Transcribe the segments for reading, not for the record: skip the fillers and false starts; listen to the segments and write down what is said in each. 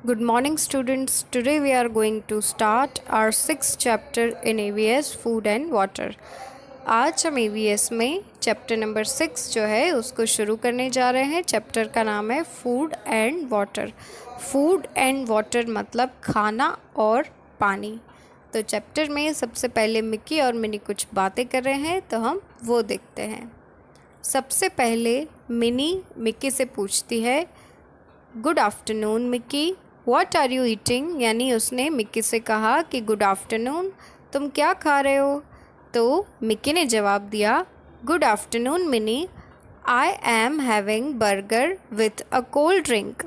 Good morning, students. Today we are going to start our 6th chapter in AVS Food and Water. आज हम AVS में chapter number 6 जो है उसको शुरू करने जा रहे हैं. चैप्टर का नाम है food and water. Food and water मतलब खाना और पानी. तो चैप्टर में सबसे पहले मिक्की और मिनी कुछ बातें कर रहे हैं, तो हम वो देखते हैं. सबसे पहले मिनी मिक्की से पूछती है, good afternoon Mickey, what are you eating. यानी उसने मिक्की से कहा कि गुड आफ्टरनून, तुम क्या खा रहे हो. तो मिक्की ने जवाब दिया, good afternoon mini, I am having burger with a cold drink.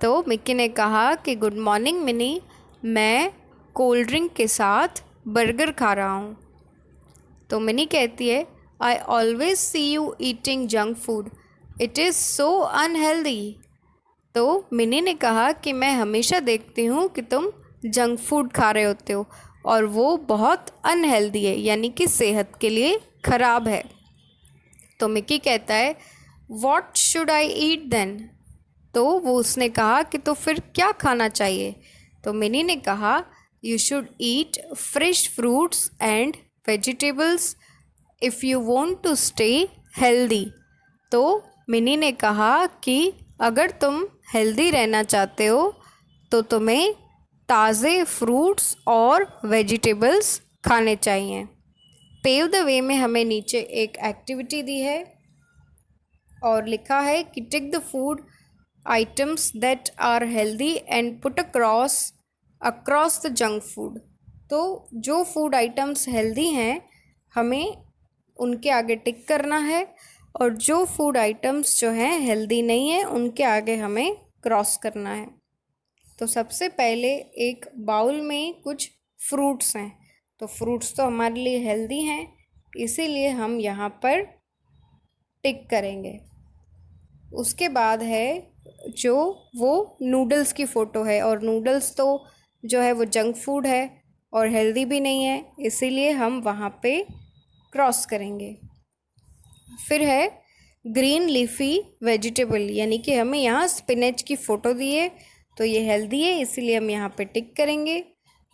तो मिक्की ने कहा कि गुड मॉर्निंग मिनी, मैं कोल्ड ड्रिंक के साथ बर्गर खा रहा हूँ. तो मिनी कहती है, I always see you eating junk food, it is so unhealthy. तो मिनी ने कहा कि मैं हमेशा देखती हूँ कि तुम जंक फूड खा रहे होते हो और वो बहुत अनहेल्दी है, यानी कि सेहत के लिए ख़राब है. तो मिकी कहता है, what should I eat then. तो वो उसने कहा कि तो फिर क्या खाना चाहिए. तो मिनी ने कहा, you should eat fresh fruits and vegetables if you want to stay healthy. तो मिनी ने कहा कि अगर तुम हेल्दी रहना चाहते हो तो तुम्हें ताज़े फ्रूट्स और वेजिटेबल्स खाने चाहिए. पेव द वे में हमें नीचे एक एक्टिविटी दी है और लिखा है कि tick the food items that are healthy and put across the junk food. तो जो फूड आइटम्स हेल्दी हैं हमें उनके आगे टिक करना है और जो फूड आइटम्स जो हैं हेल्दी नहीं है उनके आगे हमें क्रॉस करना है. तो सबसे पहले एक बाउल में कुछ फ्रूट्स हैं. तो फ्रूट्स तो हमारे लिए हेल्दी हैं, इसीलिए हम यहाँ पर टिक करेंगे. उसके बाद है जो वो नूडल्स की फ़ोटो है, और नूडल्स तो जो है वो जंक फूड है और हेल्दी भी नहीं है, इसीलिए हम वहाँ पे क्रॉस करेंगे. फिर है ग्रीन लीफी वेजिटेबल, यानी कि हमें यहाँ स्पिनच की फ़ोटो दी है तो ये हेल्दी है, इसीलिए हम यहाँ पे टिक करेंगे.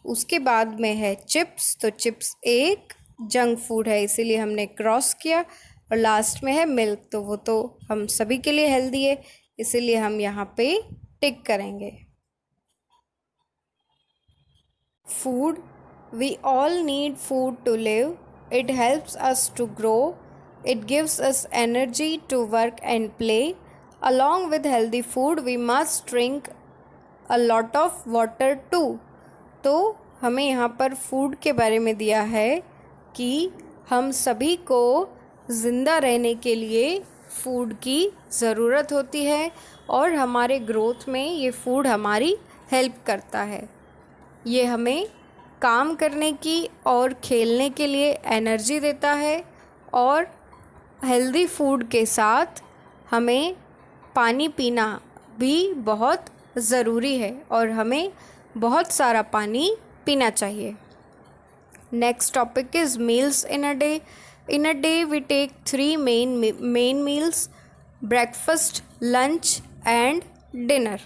उसके बाद में है चिप्स. तो चिप्स एक जंक फूड है, इसीलिए हमने क्रॉस किया. और लास्ट में है मिल्क, तो वो तो हम सभी के लिए हेल्दी है, इसीलिए हम यहाँ पे टिक करेंगे. Food, we all need food to live, it helps us to grow, it gives us energy to work and play. Along with healthy food we must drink a lot of water too. तो हमें यहाँ पर food के बारे में दिया है कि हम सभी को ज़िंदा रहने के लिए फूड की ज़रूरत होती है और हमारे ग्रोथ में ये फूड हमारी हेल्प करता है. ये हमें काम करने की और खेलने के लिए एनर्जी देता है. और हेल्दी फूड के साथ हमें पानी पीना भी बहुत ज़रूरी है और हमें बहुत सारा पानी पीना चाहिए. Next topic is meals in a day. In a day we take 3 main meals, breakfast, lunch and dinner.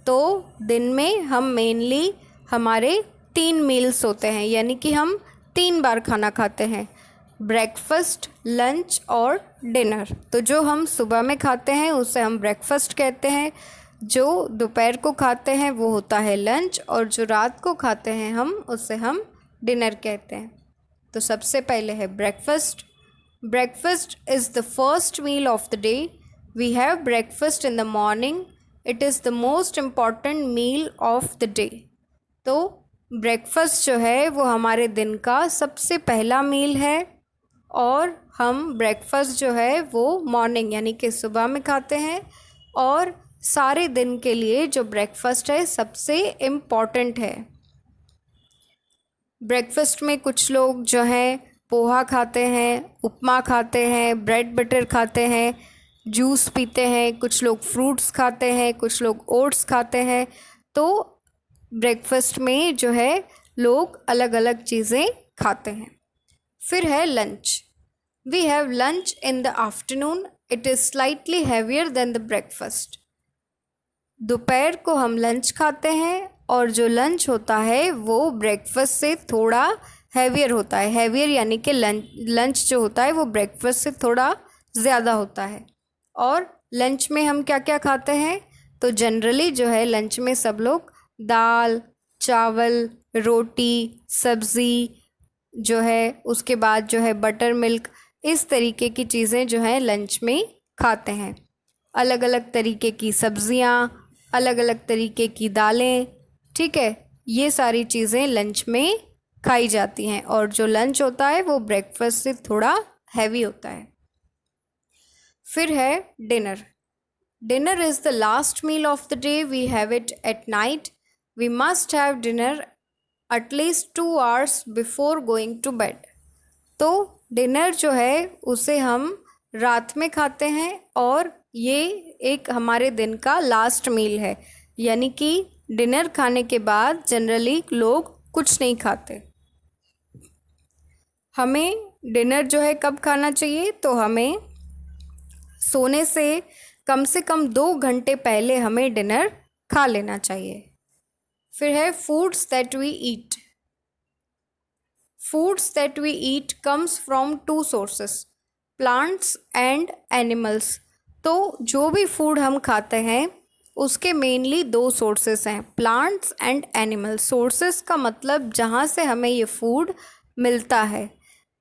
तो दिन में हम मेनली हमारे 3 मील्स होते हैं, यानी कि हम 3 बार खाना खाते हैं, ब्रेकफास्ट, लंच और डिनर. तो जो हम सुबह में खाते हैं उसे हम ब्रेकफास्ट कहते हैं, जो दोपहर को खाते हैं वो होता है लंच, और जो रात को खाते हैं हम उसे हम डिनर कहते हैं. तो सबसे पहले है breakfast. Breakfast is the first meal of the day. We have breakfast in the morning, it is the most important meal of the day. तो ब्रेकफास्ट जो है वो हमारे दिन का सबसे पहला मील है और हम ब्रेकफास्ट जो है वो मॉर्निंग यानी कि सुबह में खाते हैं, और सारे दिन के लिए जो ब्रेकफास्ट है सबसे इम्पॉर्टेंट है. ब्रेकफास्ट में कुछ लोग जो हैं पोहा खाते हैं, उपमा खाते हैं, ब्रेड बटर खाते हैं, जूस पीते हैं, कुछ लोग फ्रूट्स खाते हैं, कुछ लोग ओट्स खाते हैं. तो ब्रेकफास्ट में जो है लोग अलग अलग चीज़ें खाते हैं. फिर है lunch. We have lunch in the afternoon, it is slightly heavier than the breakfast. दोपहर को हम लंच खाते हैं और जो लंच होता है वो ब्रेकफास्ट से थोड़ा हैवियर होता है। हैवियर यानी कि लंच जो होता है वो ब्रेकफास्ट से थोड़ा ज़्यादा होता है। और लंच में हम क्या क्या खाते हैं? तो जनरली जो है लंच में सब लोग दाल, चावल, रोटी, सब्ज़ी जो है, उसके बाद जो है बटर मिल्क, इस तरीके की चीज़ें जो है लंच में खाते हैं। अलग अलग तरीके की सब्ज़ियाँ, अलग अलग तरीके की दालें, ठीक है, ये सारी चीज़ें लंच में खाई जाती हैं। और जो लंच होता है वो ब्रेकफास्ट से थोड़ा हैवी होता है। फिर है dinner. Dinner is the last meal of the day, we have it at night. We must have dinner at least 2 hours before going to bed. तो डिनर जो है उसे हम रात में खाते हैं और ये एक हमारे दिन का लास्ट मील है, यानी कि डिनर खाने के बाद जनरली लोग कुछ नहीं खाते। हमें डिनर जो है कब खाना चाहिए? तो हमें सोने से कम 2 घंटे पहले हमें डिनर खा लेना चाहिए। फिर है foods that we eat. Foods that we eat comes from 2 sources, plants and animals. तो जो भी फूड हम खाते हैं उसके मेनली 2 सोर्सेस हैं, प्लांट्स एंड एनिमल्स। सोर्सेस का मतलब जहाँ से हमें ये फूड मिलता है।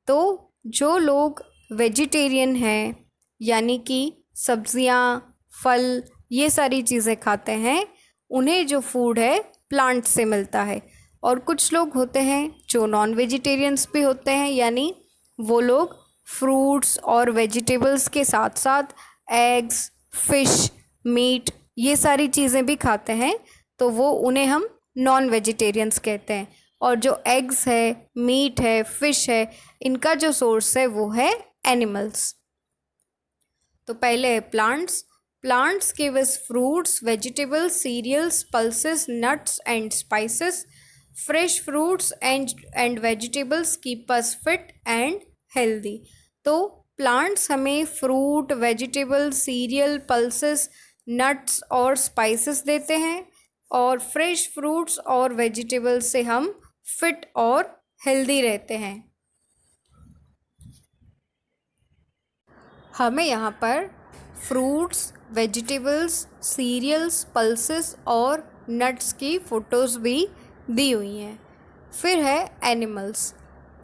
तो जो लोग वेजिटेरियन हैं, यानी कि सब्जियाँ, फल, ये सारी चीज़ें खाते हैं, उन्हें जो फूड है प्लांट से मिलता है। और कुछ लोग होते हैं जो नॉन वेजिटेरियंस भी होते हैं, यानी वो लोग फ्रूट्स और वेजिटेबल्स के साथ साथ एग्स, फिश, मीट, ये सारी चीज़ें भी खाते हैं, तो वो उन्हें हम नॉन वेजिटेरियंस कहते हैं। और जो एग्स है, मीट है, फ़िश है, इनका जो सोर्स है वो है एनिमल्स। तो पहले है plants. Plants give us fruits, vegetables, cereals, pulses, nuts and spices. Fresh fruits and vegetables keep us fit and healthy. तो प्लांट्स हमें fruit, vegetable, cereal, pulses, nuts और स्पाइसेस देते हैं, और फ्रेश फ्रूट्स और वेजिटेबल्स से हम फिट और हेल्दी रहते हैं। हमें यहाँ पर फ्रूट्स, वेजिटेबल्स, सीरियल्स, पल्सेस और नट्स की फ़ोटोज़ भी दी हुई हैं। फिर है animals.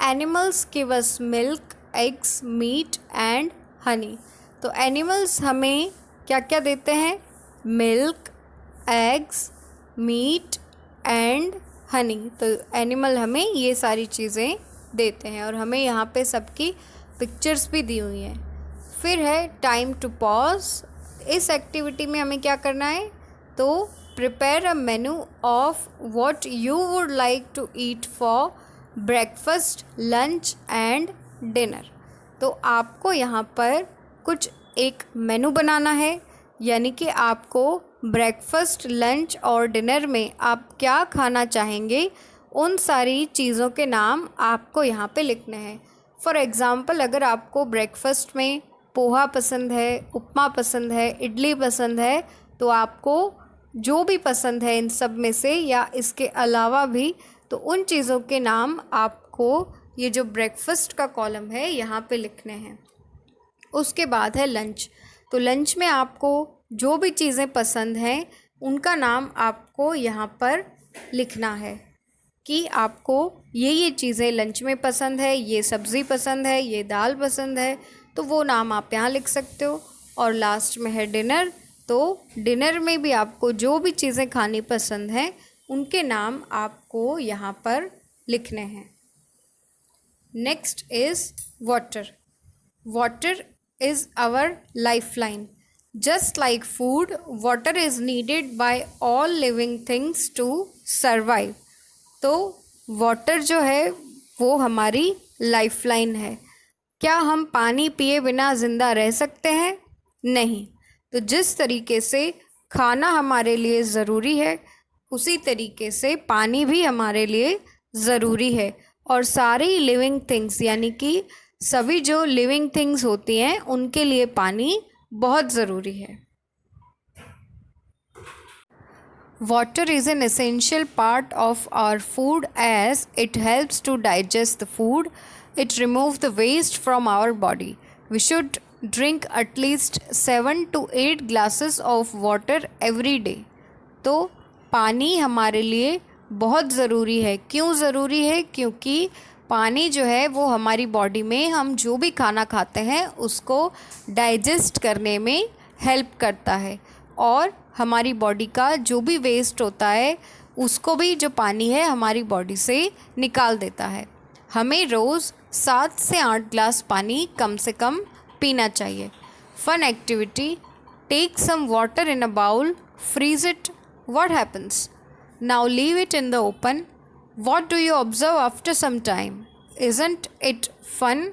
Animals give us milk, eggs, meat and honey. तो एनिमल्स हमें क्या क्या देते हैं? Milk, eggs, meat and honey. तो एनिमल हमें ये सारी चीज़ें देते हैं, और हमें यहाँ पे सबकी पिक्चर्स भी दी हुई हैं। फिर है टाइम टू पॉज। इस एक्टिविटी में हमें क्या करना है? तो prepare a menu of what you would like to eat for breakfast, lunch and dinner. तो आपको यहाँ पर कुछ एक मेनू बनाना है, यानी कि आपको ब्रेकफास्ट, लंच और डिनर में आप क्या खाना चाहेंगे, उन सारी चीज़ों के नाम आपको यहाँ पे लिखने हैं। फॉर एग्ज़ाम्पल, अगर आपको ब्रेकफास्ट में पोहा पसंद है, उपमा पसंद है, इडली पसंद है, तो आपको जो भी पसंद है इन सब में से या इसके अलावा भी, तो उन चीज़ों के नाम आपको ये जो ब्रेकफास्ट का कॉलम है यहाँ पे लिखने हैं। उसके बाद है लंच। तो लंच में आपको जो भी चीज़ें पसंद हैं उनका नाम आपको यहाँ पर लिखना है कि आपको ये चीज़ें लंच में पसंद है, ये सब्ज़ी पसंद है, ये दाल पसंद है, तो वो नाम आप यहाँ लिख सकते हो। और लास्ट में है डिनर। तो डिनर में भी आपको जो भी चीज़ें खानी पसंद हैं उनके नाम आपको यहाँ पर लिखने हैं। Next is water. Water is our lifeline. Just like food, water is needed by all living things to survive. तो वाटर जो है वो हमारी लाइफलाइन है। क्या हम पानी पिए बिना ज़िंदा रह सकते हैं? नहीं। तो जिस तरीके से खाना हमारे लिए ज़रूरी है, उसी तरीके से पानी भी हमारे लिए ज़रूरी है। और सारी लिविंग थिंग्स, यानी कि सभी जो लिविंग थिंग्स होती हैं उनके लिए पानी बहुत ज़रूरी है। Water is an essential part of our food as it helps to digest the food. It removes the waste from our body. We should drink at least 7 to 8 glasses of water every day. तो पानी हमारे लिए बहुत ज़रूरी है। क्यों ज़रूरी है? क्योंकि पानी जो है वो हमारी बॉडी में हम जो भी खाना खाते हैं उसको डाइजेस्ट करने में हेल्प करता है और हमारी बॉडी का जो भी वेस्ट होता है उसको भी जो पानी है हमारी बॉडी से निकाल देता है। हमें रोज़ 7 से 8 ग्लास पानी कम से कम पीना चाहिए। Fun activity, take some water in a bowl, freeze it, what happens? Now leave it in the open. What do you observe after some time? Isn't it fun?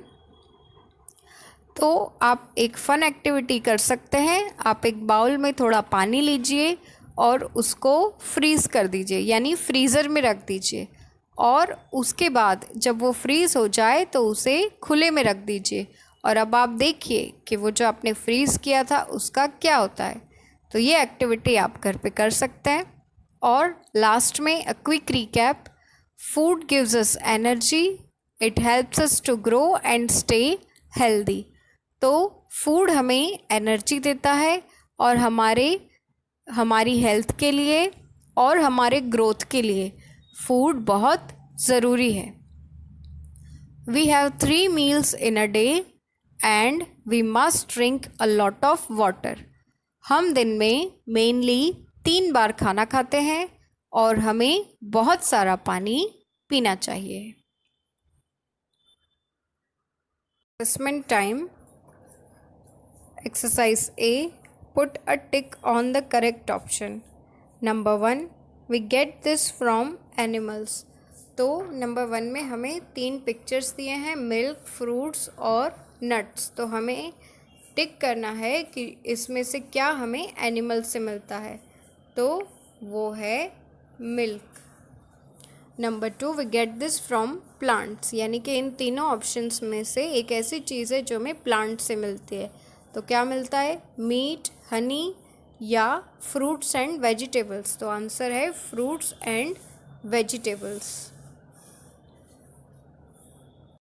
तो आप एक फ़न एक्टिविटी कर सकते हैं। आप एक बाउल में थोड़ा पानी लीजिए और उसको फ्रीज़ कर दीजिए, यानी फ्रीज़र में रख दीजिए, और उसके बाद जब वो फ्रीज़ हो जाए तो उसे खुले में रख दीजिए और अब आप देखिए कि वो जो आपने फ्रीज़ किया था उसका क्या होता है। तो ये एक्टिविटी आप घर पे कर सकते हैं। और लास्ट में a quick recap, food gives us energy, it helps us to grow and stay healthy. तो फूड हमें एनर्जी देता है और हमारी हेल्थ के लिए और हमारे ग्रोथ के लिए फूड बहुत ज़रूरी है। We have 3 meals in a day and we must drink a lot of water. हम दिन में मेनली 3 बार खाना खाते हैं और हमें बहुत सारा पानी पीना चाहिए। Assessment time. Exercise A, put a tick on the correct option. Number 1, we get this from animals. तो नंबर 1 में हमें 3 पिक्चर्स दिए हैं, मिल्क, फ्रूट्स और नट्स। तो हमें टिक करना है कि इसमें से क्या हमें एनिमल से मिलता है, तो वो है milk. Number 2, we get this from plants, यानी कि इन तीनों ऑप्शंस में से एक ऐसी चीज़ है जो हमें प्लांट से मिलती है। तो क्या मिलता है? मीट, हनी या फ्रूट्स एंड वेजिटेबल्स। तो आंसर है fruits and vegetables.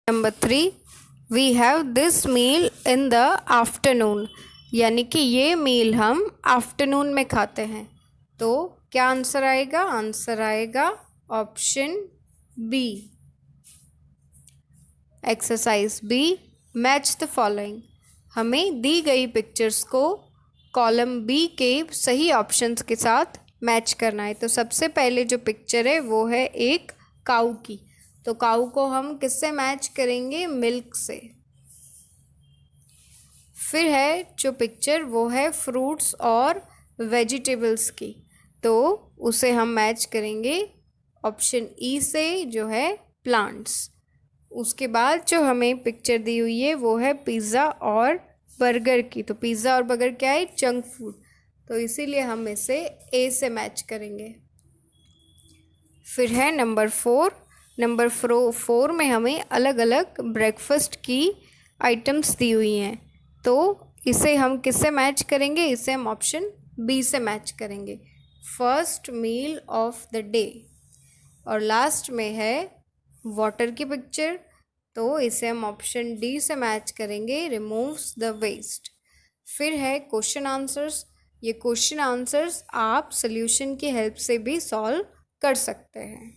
Number 3, we have this meal in the afternoon, यानी कि ये मील हम आफ्टरनून में खाते हैं। तो क्या आंसर आएगा? आंसर आएगा option B. Exercise B, match the following. हमें दी गई पिक्चर्स को कॉलम बी के सही ऑप्शंस के साथ मैच करना है। तो सबसे पहले जो पिक्चर है वो है एक काऊ की। तो काऊ को हम किससे मैच करेंगे? मिल्क से। फिर है जो पिक्चर वो है फ्रूट्स और वेजिटेबल्स की, तो उसे हम मैच करेंगे ऑप्शन ई से, जो है प्लांट्स। उसके बाद जो हमें पिक्चर दी हुई है वो है पिज़्ज़ा और बर्गर की। तो पिज़्ज़ा और बर्गर क्या है? Junk food. तो इसीलिए हम इसे ए से मैच करेंगे। फिर है नंबर 4। नंबर 4 में हमें अलग अलग ब्रेकफास्ट की आइटम्स दी हुई हैं। तो इसे हम किससे मैच करेंगे? इसे हम ऑप्शन बी से मैच करेंगे, first meal of the day. और लास्ट में है वाटर की पिक्चर, तो इसे हम ऑप्शन डी से मैच करेंगे, रिमूव्स द वेस्ट। फिर है क्वेश्चन आंसर्स। ये क्वेश्चन आंसर्स आप सॉल्यूशन की हेल्प से भी सॉल्व कर सकते हैं।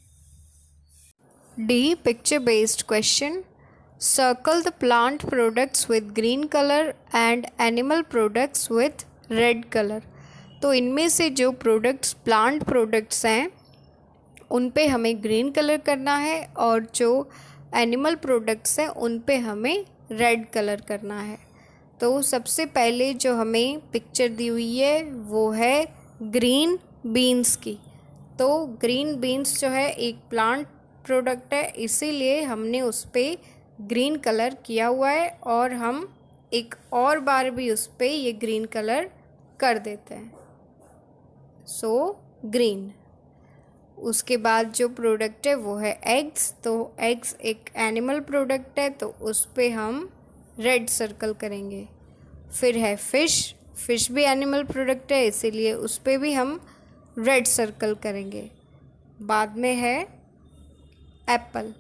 D, picture based question. Circle the plant products with green colour and animal products with red colour. तो इनमें से जो प्रोडक्ट्स प्लांट प्रोडक्ट्स हैं उन पे हमें ग्रीन कलर करना है और जो एनिमल प्रोडक्ट्स हैं उन पे हमें रेड कलर करना है। तो सबसे पहले जो हमें पिक्चर दी हुई है वो है ग्रीन बीन्स की। तो ग्रीन बीन्स जो है एक प्लांट प्रोडक्ट है, इसीलिए हमने उस पर ग्रीन कलर किया हुआ है और हम एक और बार भी उस पर ये ग्रीन कलर कर देते हैं, सो ग्रीन। उसके बाद जो प्रोडक्ट है वो है एग्स। तो एग्स एक एनिमल प्रोडक्ट है, तो उस पर हम रेड सर्कल करेंगे। फिर है फ़िश, फ़िश भी एनिमल प्रोडक्ट है, इसीलिए उस पर भी हम रेड सर्कल करेंगे। बाद में है एप्पल,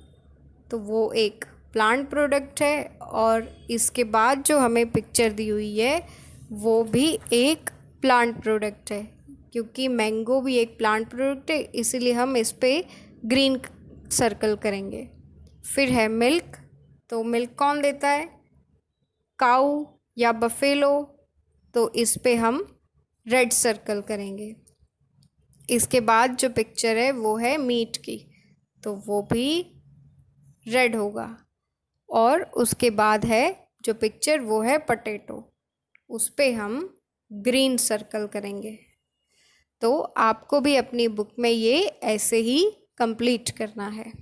तो वो एक प्लांट प्रोडक्ट है, और इसके बाद जो हमें पिक्चर दी हुई है वो भी एक प्लांट प्रोडक्ट है, क्योंकि मैंगो भी एक प्लांट प्रोडक्ट है, इसीलिए हम इस पे ग्रीन सर्कल करेंगे। फिर है मिल्क, तो मिल्क कौन देता है, काऊ या बफेलो, तो इस पे हम रेड सर्कल करेंगे। इसके बाद जो पिक्चर है वो है मीट की, तो वो भी रेड होगा। और उसके बाद है जो पिक्चर वो है पटेटो, उस पे हम ग्रीन सर्कल करेंगे। तो आपको भी अपनी बुक में ये ऐसे ही कंप्लीट करना है।